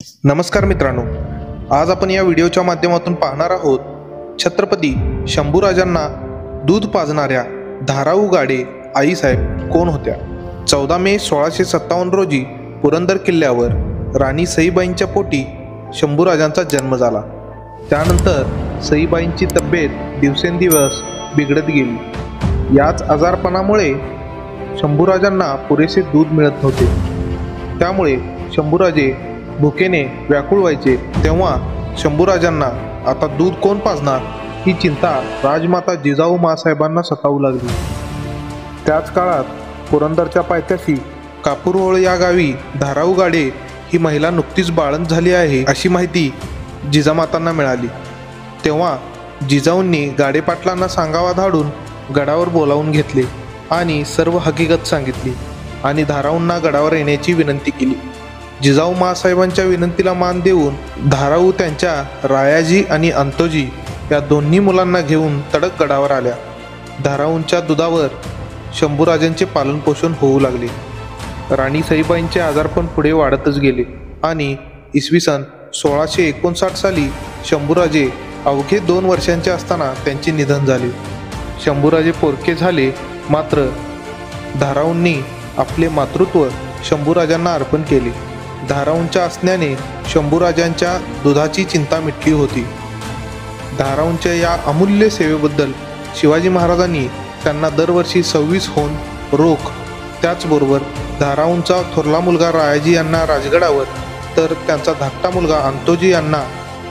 नमस्कार मित्रांनो, आज आपण या व्हिडिओच्या माध्यमातून पाहणार आहोत छत्रपती शंभूराजांना दूध पाजणाऱ्या धाराऊ गाडे आईसाहेब कोण होत्या। 14 मे 1657 रोजी पुरंदर किल्ल्यावर राणी सईबाईंच्या पोटी शंभूराजांचा जन्म झाला। त्यानंतर सईबाईंची तब्येत दिवसेंदिवस बिघडत गेली। याच आजारपणामुळे शंभूराजांना पुरेसे दूध मिळत नव्हते। त्यामुळे शंभूराजे भुकेने व्याकुळ व्हायचे। तेव्हा शंभूराजांना आता दूध कोण पाजणार ही चिंता राजमाता जिजाऊ माँसाहेबांना सतावू लागली। त्याच काळात पुरंदरच्या पायथ्याशी कापूरहोळ या गावी धाराऊ गाडे ही महिला नुकतीच बाळंत झाली आहे अशी माहिती जिजामातांना मिळाली। तेव्हा जिजाऊंनी गाडेपाटलांना सांगावा धाडून गडावर बोलावून घेतले आणि सर्व हकीकत सांगितली आणि धाराऊंना गडावर येण्याची विनंती केली। जिजाऊ माँसाहेबांच्या विनंतीला मान देऊन धाराऊ त्यांच्या रायाजी आणि अंतोजी या दोन्ही मुलांना घेऊन तडक गडावर आल्या। धाराऊंच्या दुधावर शंभूराजांचे पालनपोषण होऊ लागले। राणी सईबाईंचे आजारपण पुढे वाढतच गेले आणि इसवी सन 1659 साली शंभूराजे अवघे 2 वर्षांचे असताना त्यांचे निधन झाले। शंभूराजे पोरके झाले, मात्र धाराऊंनी आपले मातृत्व शंभूराजांना अर्पण केले। धाराऊंच्या असण्याने शंभूराजांच्या दुधाची चिंता मिटली होती। धाराऊंच्या या अमूल्य सेवेबद्दल शिवाजी महाराजांनी त्यांना दरवर्षी 26 होन रोख, त्याचबरोबर धाराऊंचा थोरला मुलगा रायाजी यांना राजगडावर तर त्यांचा धाकटा मुलगा अंतोजी यांना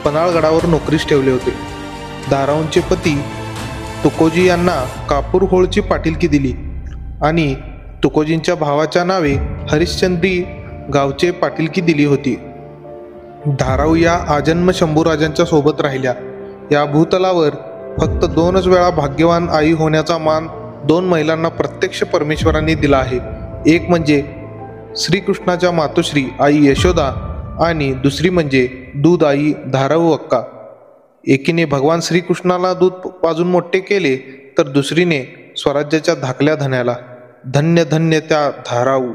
पन्हाळगडावर नोकरीस ठेवले होते। धाराऊंचे पती तुकोजी यांना कापूरहोळची पाटीलकी दिली आणि तुकोजींच्या भावाच्या नावे हरिश्चंद्री गावचे पाटीलकी दिली होती। धाराऊ या आजन्म शंभूराजांच्या सोबत राहिल्या। या भूतलावर फक्त 2च वेळा भाग्यवान आई होण्याचा मान 2 महिलांना प्रत्यक्ष परमेश्वरांनी दिला आहे। एक म्हणजे श्रीकृष्णाच्या मातोश्री आई यशोदा आणि दुसरी म्हणजे दूध आई धाराऊ अक्का। एकीने भगवान श्रीकृष्णाला दूध पाजून मोठे केले तर दुसरीने स्वराज्याच्या धाकल्या धन्याला। धन्य धन्य त्या धाराऊ।